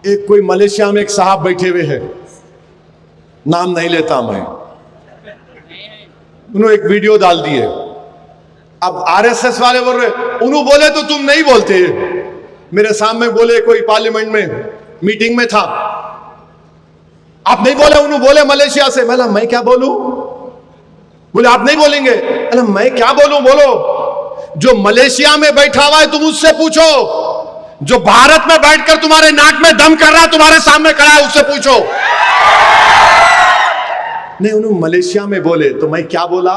एक कोई मलेशिया में एक साहब बैठे हुए हैं, नाम नहीं लेता मैं, उन्होंने एक वीडियो डाल दी है। अब आरएसएस वाले बोल रहे, उन्होंने बोले तो तुम नहीं बोलते। मेरे सामने बोले, कोई पार्लियामेंट में मीटिंग में था, आप नहीं बोले। उन्होंने बोले मलेशिया से। मैं क्या बोलूं? बोले आप नहीं बोलेंगे। मैं क्या बोलूं? बोलो। जो मलेशिया में बैठा हुआ है तुम उससे पूछो, जो भारत में बैठकर तुम्हारे नाक में दम कर रहा है, तुम्हारे सामने खड़ा है, उससे पूछो। नहीं, उन्होंने मलेशिया में बोले तो मैं क्या बोला?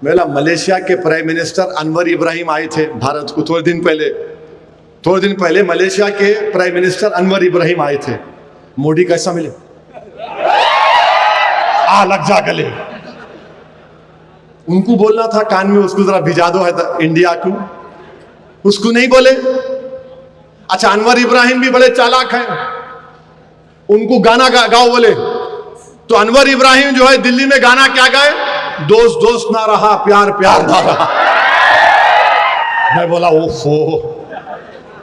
मलेशिया के प्राइम मिनिस्टर अनवर इब्राहिम आए थे भारत को थोड़े दिन पहले मलेशिया के प्राइम मिनिस्टर अनवर इब्राहिम आए थे। मोदी कैसा मिले? लग जा गले। उनको बोलना था कान में, उसको जरा भिजा दो है इंडिया को, उसको नहीं बोले। अच्छा, अनवर इब्राहिम भी बड़े चालाक हैं, उनको गाना गाओ बोले तो अनवर इब्राहिम जो है दिल्ली में गाना क्या गाए? दोस्त दोस्त ना रहा, प्यार प्यार ना रहा। मैं बोला ओफो,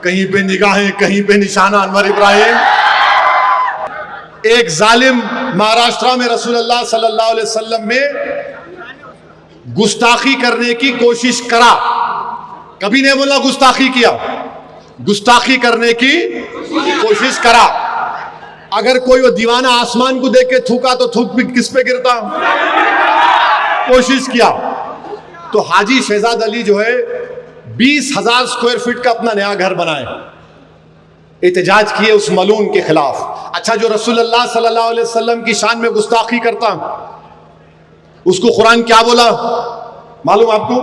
कहीं पे निगाहें कहीं पे निशाना अनवर इब्राहिम। एक जालिम महाराष्ट्र में रसूलुल्लाह सल्लल्लाहु अलैहि वसल्लम में गुस्ताखी करने की कोशिश करा, कभी नहीं बोला गुस्ताखी किया, गुस्ताखी करने की कोशिश करा। अगर कोई वो दीवाना आसमान को देख के थूका तो थूक भी किस पे गिरता? कोशिश किया तो हाजी शहजाद अली जो है 20,000 स्क्वायर फीट का अपना नया घर बनाए, एहतजाज किए उस मलून के खिलाफ। अच्छा, जो रसूलुल्लाह सल्लल्लाहु अलैहि वसल्लम की शान में गुस्ताखी करता, उसको कुरान क्या बोला मालूम आपको?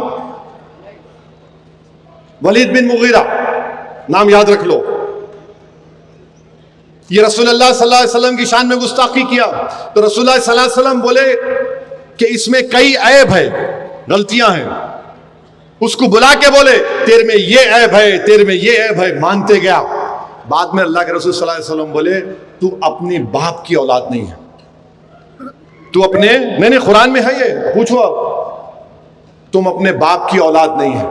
वलीद बिन मुगीरा, नाम याद रख लो। ये रसूलुल्लाह सल्लल्लाहु अलैहि वसल्लम की शान में गुस्ताखी किया तो रसूलुल्लाह सल्लल्लाहु अलैहि वसल्लम बोले कि इसमें कई ऐब है, गलतियां हैं। उसको बुला के बोले तेरे में ये ऐब है, तेरे में ये ऐब है, मानते गया। बाद में अल्लाह के रसूल सल्लल्लाहु अलैहि वसल्लम बोले तू अपने बाप की औलाद नहीं है, तू अपने, नहीं कुरान में है ये, पूछो तुम अपने बाप की औलाद नहीं है।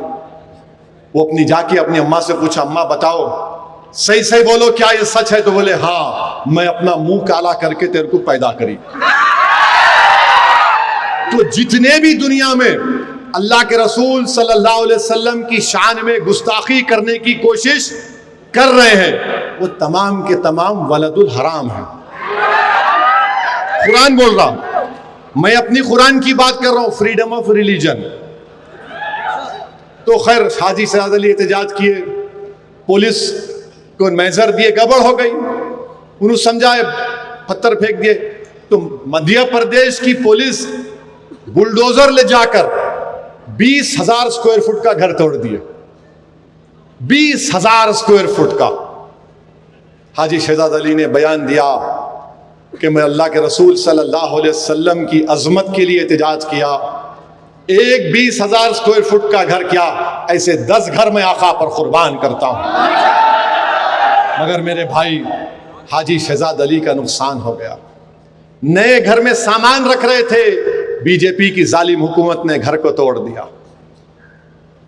वो अपनी जाके अपनी अम्मा से पूछा, अम्मा बताओ सही सही बोलो क्या ये सच है? तो बोले हाँ, मैं अपना मुंह काला करके तेरे को पैदा करी। तो जितने भी दुनिया में अल्लाह के रसूल सल्लल्लाहु अलैहि वसल्लम की शान में गुस्ताखी करने की कोशिश कर रहे हैं, वो तमाम के तमाम वलदुल हराम है। कुरान बोल रहा हूं, मैं अपनी कुरान की बात कर रहा हूं, फ्रीडम ऑफ रिलीजन। तो खैर हाजी शहजाद अली एहतजाज किए, पुलिस को मेजर दिए, गड़बड़ हो गई, उन्होंने समझाए, पत्थर फेंक दिए। तो मध्य प्रदेश की पुलिस बुलडोजर ले जाकर 20,000 स्क्वायर फुट का घर तोड़ दिए, 20,000 स्क्वायर फुट का। हाजी शहजाद अली ने बयान दिया कि मैं अल्लाह के रसूल सल्लल्लाहु अलैहि वसल्लम की अजमत के लिए एहतजाज किया। एक 20,000 स्क्वायर फुट का घर क्या, ऐसे 10 घर में आका पर कुर्बान करता हूं। मगर मेरे भाई हाजी शहजाद अली का नुकसान हो गया। नए घर में सामान रख रहे थे, बीजेपी की जालिम हुकूमत ने घर को तोड़ दिया।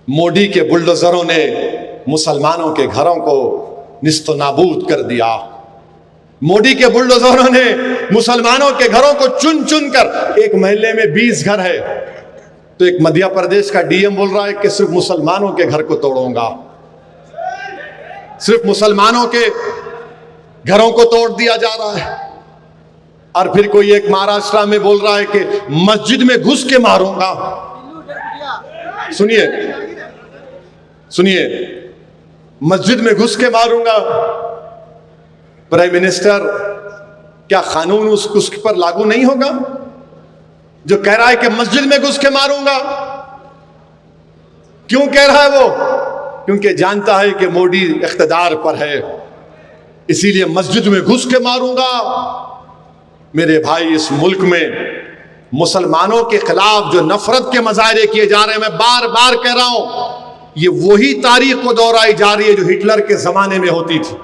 मोदी के बुलडोजरों ने मुसलमानों के घरों को निस्तो नाबूद कर दिया। मोदी के बुलडोजरों ने मुसलमानों के घरों को चुन चुन कर, एक मोहल्ले में 20 घर है तो एक मध्य प्रदेश का डीएम बोल रहा है कि सिर्फ मुसलमानों के घर को तोड़ूंगा, सिर्फ मुसलमानों के घरों को तोड़ दिया जा रहा है। और फिर कोई एक महाराष्ट्र में बोल रहा है कि मस्जिद में घुस के मारूंगा। सुनिए सुनिए, मस्जिद में घुस के मारूंगा। प्राइम मिनिस्टर, क्या कानून उसके पर लागू नहीं होगा जो कह रहा है कि मस्जिद में घुस के मारूंगा? क्यों कह रहा है वो? क्योंकि जानता है कि मोदी इख्तिदार पर है, इसीलिए मस्जिद में घुस के मारूंगा। मेरे भाई, इस मुल्क में मुसलमानों के खिलाफ जो नफरत के मजाहरे किए जा रहे हैं, मैं बार बार कह रहा हूं, ये वही तारीख को दोहराई जा रही है जो हिटलर के जमाने में होती थी।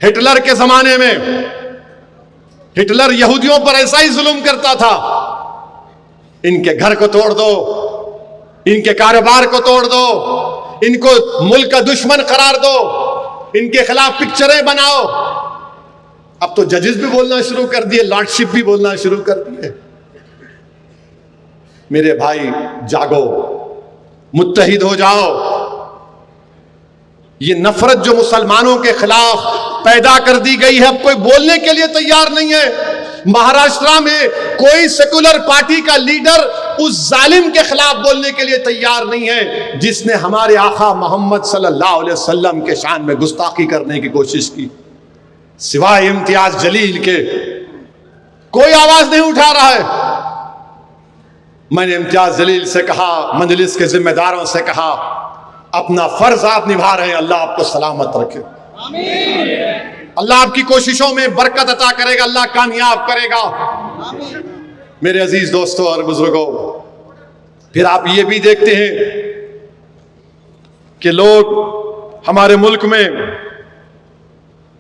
हिटलर के जमाने में हिटलर यहूदियों पर ऐसा ही जुल्म करता था, इनके घर को तोड़ दो, इनके कारोबार को तोड़ दो, इनको मुल्क का दुश्मन करार दो, इनके खिलाफ पिक्चरें बनाओ। अब तो जजेस भी बोलना शुरू कर दिए, लॉर्डशिप भी बोलना शुरू कर दिए। मेरे भाई जागो, मुत्तहिद हो जाओ। ये नफरत जो मुसलमानों के खिलाफ पैदा कर दी गई है, अब कोई बोलने के लिए तैयार नहीं है। महाराष्ट्र में कोई सेकुलर पार्टी का लीडर उस जालिम के खिलाफ बोलने के लिए तैयार नहीं है जिसने हमारे आका मोहम्मद सल्लल्लाहु अलैहि वसल्लम के शान में गुस्ताखी करने की कोशिश की। सिवाय इम्तियाज जलील के कोई आवाज नहीं उठा रहा है। मैंने इम्तियाज जलील से कहा, मजलिस के जिम्मेदारों से कहा, अपना फर्ज आप निभा रहे हैं, अल्लाह आपको सलामत रखे, अल्लाह आपकी कोशिशों में बरकत अता करेगा, अल्लाह कामयाब करेगा। मेरे अजीज दोस्तों और बुजुर्गों, फिर आप ये भी देखते हैं कि लोग हमारे मुल्क में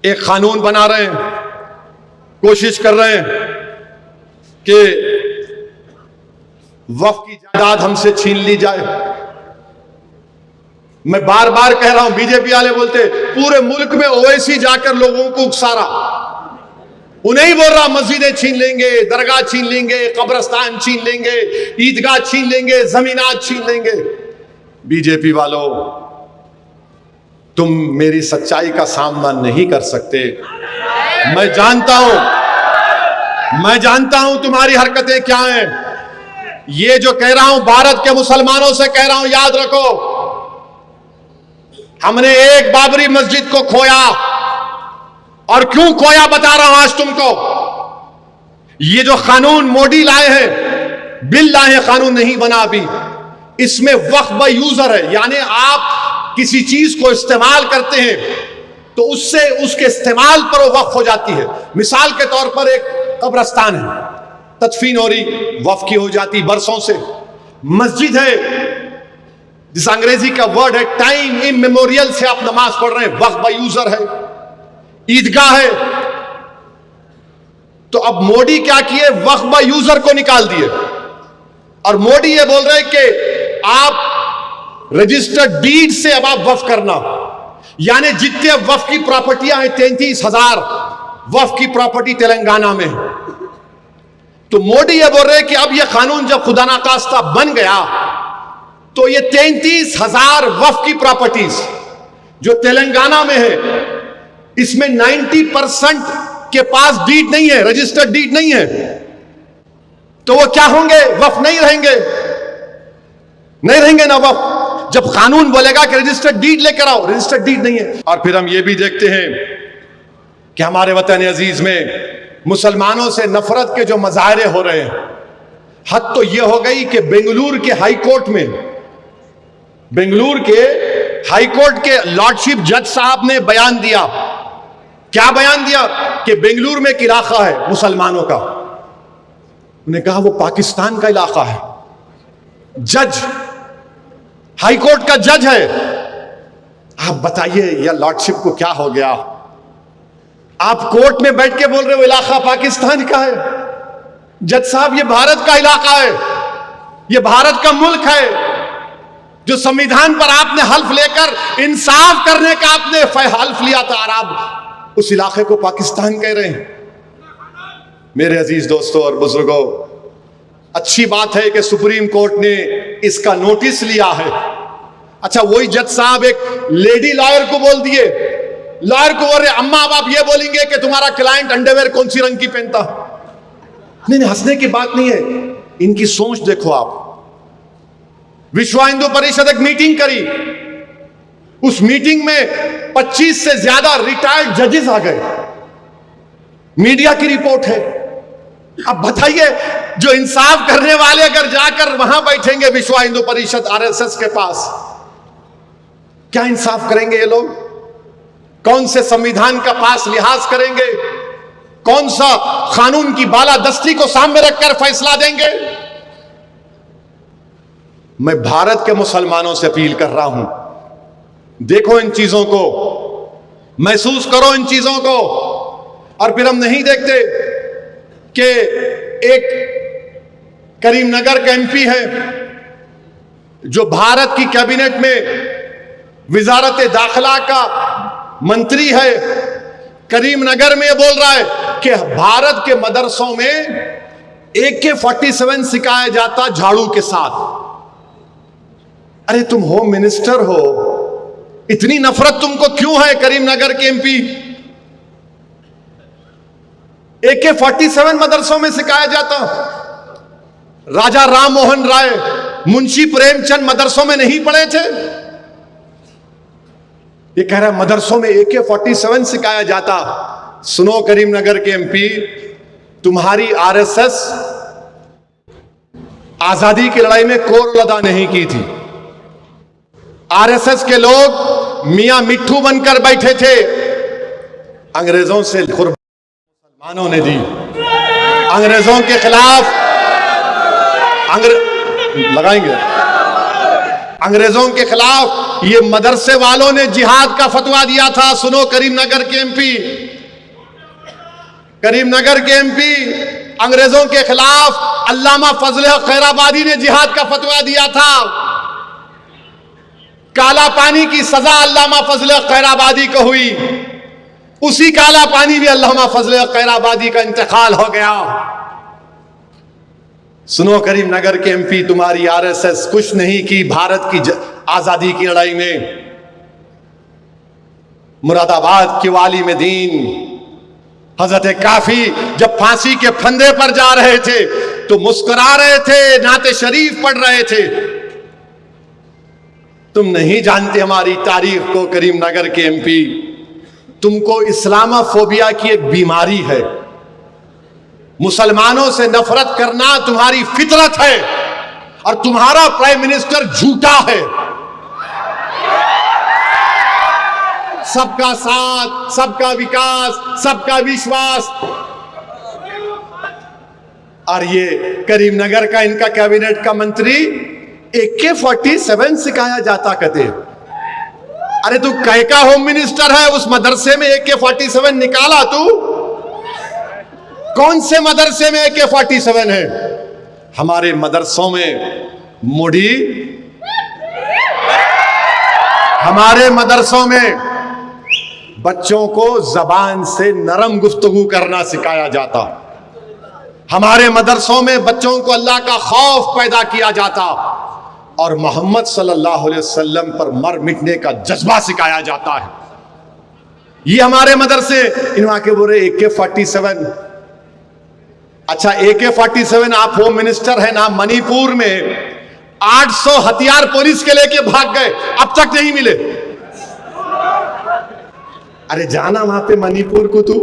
एक कानून बना रहे हैं, कोशिश कर रहे हैं कि वक्फ की जायदाद हमसे छीन ली जाए। मैं बार बार कह रहा हूं, बीजेपी वाले बोलते पूरे मुल्क में ओवैसी जाकर लोगों को उकसारा, उन्हें ही बोल रहा मस्जिदें छीन लेंगे, दरगाह छीन लेंगे, कब्रस्तान छीन लेंगे, ईदगाह छीन लेंगे, जमीनात छीन लेंगे। बीजेपी वालों, तुम मेरी सच्चाई का सामना नहीं कर सकते। मैं जानता हूं तुम्हारी हरकतें क्या हैं। ये जो कह रहा हूं भारत के मुसलमानों से कह रहा हूं, याद रखो, हमने एक बाबरी मस्जिद को खोया, और क्यों खोया बता रहा हूं आज तुमको। ये जो कानून मोदी लाए हैं, बिल लाए हैं, कानून नहीं बना अभी, इसमें वक्फ बाय यूजर है, यानी आप किसी चीज को इस्तेमाल करते हैं तो उससे उसके इस्तेमाल पर वो वक्फ हो जाती है। मिसाल के तौर पर एक कब्रस्तान है, तदफीन हो रही, वक्फ की हो जाती बरसों से। मस्जिद है, जिस अंग्रेजी का वर्ड है टाइम इमेमोरियल से आप नमाज पढ़ रहे हैं, वक्फ बाय यूजर है। ईदगाह है, तो अब मोदी क्या किए, वक्फ बाय यूजर को निकाल दिए, और मोदी ये बोल रहे कि आप रजिस्टर्ड डीड से अब आप वक्फ करना, यानी जितने वक्फ की प्रॉपर्टियां हैं 33,000 वक्फ की प्रॉपर्टी तेलंगाना में है। तो मोदी ये बोल रहे हैं कि अब ये कानून जब खुदा ना खास्ता बन गया तो ये 33,000 वक्फ की प्रॉपर्टीज जो तेलंगाना में है, इसमें 90% के पास डीड नहीं है, रजिस्टर्ड डीड नहीं है, तो वो क्या होंगे, वक्फ नहीं रहेंगे ना वक्फ। जब कानून बोलेगा कि रजिस्टर्ड डीड लेकर आओ, रजिस्टर्ड डीड नहीं है। और फिर हम ये भी देखते हैं कि हमारे वतन अजीज में मुसलमानों से नफरत के जो मजाहरे हो रहे हैं, हद तो ये हो गई कि बेंगलुरु के हाई कोर्ट के लॉर्डशिप जज साहब ने बयान दिया। क्या बयान दिया कि बेंगलुरु में एक इलाका है मुसलमानों का, उन्होंने कहा वो पाकिस्तान का इलाका है। जज, हाई कोर्ट का जज है। आप बताइए यह लॉर्डशिप को क्या हो गया। आप कोर्ट में बैठ के बोल रहे हो इलाका पाकिस्तान का है। जज साहब, ये भारत का इलाका है, ये भारत का मुल्क है, जो संविधान पर आपने हल्फ लेकर इंसाफ करने का आपने हल्फ लिया था, और आप उस इलाके को पाकिस्तान कह रहे हैं। मेरे अजीज दोस्तों और बुजुर्गों, अच्छी बात है कि सुप्रीम कोर्ट ने इसका नोटिस लिया है। अच्छा, वही जज साहब एक लेडी लॉयर को बोल दिए, लॉयर को बोल रहे अम्मा अब आप ये बोलेंगे कि तुम्हारा क्लाइंट अंडरवेयर कौन सी रंग की पहनता। नहीं, हंसने की बात नहीं है, इनकी सोच देखो आप। विश्व हिंदू परिषद एक मीटिंग करी, उस मीटिंग में 25 से ज्यादा रिटायर्ड जजेस आ गए, मीडिया की रिपोर्ट है। अब बताइए, जो इंसाफ करने वाले अगर जाकर वहां बैठेंगे विश्व हिंदू परिषद आरएसएस के पास, क्या इंसाफ करेंगे ये लोग? कौन से संविधान का पास लिहाज करेंगे? कौन सा कानून की बालादस्ती को सामने रखकर फैसला देंगे? मैं भारत के मुसलमानों से अपील कर रहा हूं, देखो इन चीजों को, महसूस करो इन चीजों को। और फिर हम नहीं देखते कि एक करीमनगर का एमपी है जो भारत की कैबिनेट में विजारत दाखिला का मंत्री है, करीमनगर में बोल रहा है कि भारत के मदरसों में AK-47 सिखाया जाता झाड़ू के साथ। अरे तुम होम मिनिस्टर हो, इतनी नफरत तुमको क्यों है करीमनगर के MP? AK-47 मदरसों में सिखाया जाता। राजा राम मोहन राय, मुंशी प्रेमचंद मदरसों में नहीं पढ़े थे? ये कह रहा है मदरसों में AK-47 सिखाया जाता। सुनो करीमनगर के MP, तुम्हारी RSS आजादी की लड़ाई में कोर अदा नहीं की थी। RSS के लोग मियां मिट्ठू बनकर बैठे थे, अंग्रेजों से कुर्बानी मुसलमानों ने दी। अंग्रेजों के खिलाफ लगाएंगे, अंग्रेजों के खिलाफ ये मदरसे वालों ने जिहाद का फतवा दिया था। सुनो करीमनगर के MP, करीमनगर के MP, अंग्रेजों के खिलाफ अल्लामा फजल हक खैराबादी ने जिहाद का फतवा दिया था। काला पानी की सजा अल्लामा फजल हक खैराबादी को हुई, उसी काला पानी में अल्लामा फजल हक खैराबादी का इंतकाल हो गया। सुनो करीमनगर के MP, तुम्हारी RSS कुछ नहीं की भारत की आजादी की लड़ाई में। मुरादाबाद के वाली में दीन हजरत काफी जब फांसी के फंदे पर जा रहे थे तो मुस्कुरा रहे थे, नाते शरीफ पढ़ रहे थे। तुम नहीं जानते हमारी तारीख को करीमनगर के MP। तुमको इस्लामोफोबिया की एक बीमारी है, मुसलमानों से नफरत करना तुम्हारी फितरत है, और तुम्हारा प्राइम मिनिस्टर झूठा है। सबका साथ, सबका विकास, सबका विश्वास, और ये करीमनगर का इनका कैबिनेट का मंत्री AK-47 सिखाया जाता कहते। अरे तू कैका होम मिनिस्टर है, उस मदरसे में AK-47 निकाला तू? कौन से मदरसे में AK-47 है? हमारे मदरसों में मुड़ी, हमारे मदरसों में बच्चों को जबान से नरम गुफ्तगू करना सिखाया जाता। हमारे मदरसों में बच्चों को अल्लाह का खौफ पैदा किया जाता और मोहम्मद सल्लल्लाहु अलैहि वसल्लम पर मर मिटने का जज्बा सिखाया जाता है। ये हमारे मदरसे। इनवा के बोले AK-47। अच्छा, AK-47 आप होम मिनिस्टर है ना, मणिपुर में 800 हथियार पुलिस के लेके भाग गए, अब तक नहीं मिले। अरे जाना वहां पे मणिपुर को तू।